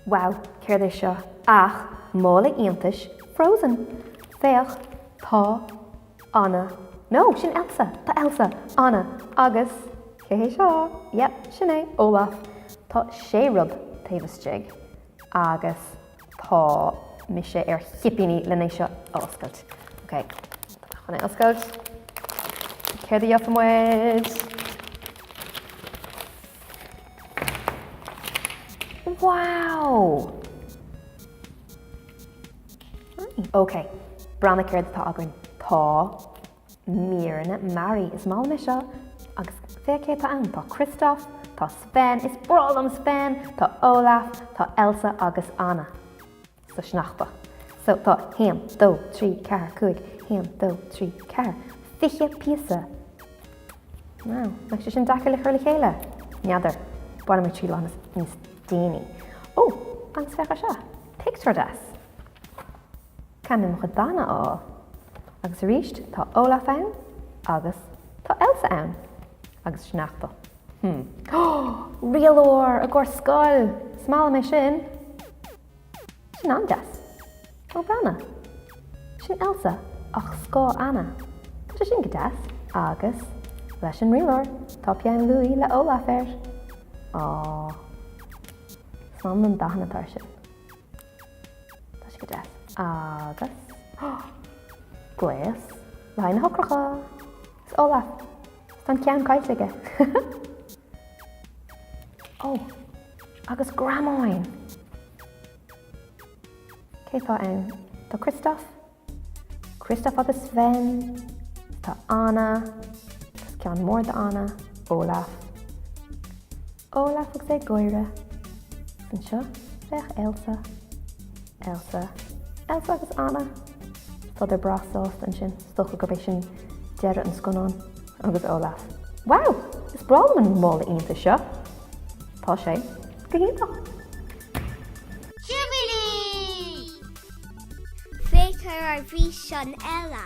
Wow, céir é seo. Ach, Mála Iontais, frozen. Féach, tá, Anna. No, sin ELSA, tá ELSA, Anna, agus, céir é seo. Yep, sin é, Olaf. Tá sé rub taobhas agus tá mise chippíní lena seo oscailt. Ok, chuna oscailt. Céir é muid. Wow! Ok, brana céir tá agrainn tá Mírna Mary is mála me seo agus fécé tá ann tá Christoph, tá Sven, is bralam Sven, tá Olaf, tá ELSA agus Anna. So snachta. So tá 1, 2, 3, 4, 5, 1, 2, 3, 4. Fiche píosa. Wow, mag sé sin dachar le chuir le chéile? Neadar, bána mar trí lánas níos daoine. Oh, agus fecha seo. Picture das. Canim chud dána á. Agus ríist tá Olaf ann, agus tá ELSA ann. Agus snachta. Rialóir a ggur scoil. Smála mé sin. Sin an das. Ó brana. Sin ELSA ach scó Anna. Tá sin go das. Agus leis an rialóir tá peann Louis le Olaf Á. Slán an dahanna tar sin. Tá sin go das. Agus Gléas, lein na hocracha. Is Olaf. Stan ceann caiitlige. Oh, agus gramáin. Cé tá ann? Tá Christoph agus Sven, tá Anna, gus ceann mór de Anna, Olaf. Olaf agus é Gaeilge. San seo, bheith ELSA agus Anna. Tá ar brasást an sin, stocha go bheith sin deire an sconán agus Olaf. Wow, is bralam an Mála Iontais seo. Tá sé, go hiantach. TIÚIBÍNÍ! Féicear ar bhí sin eile.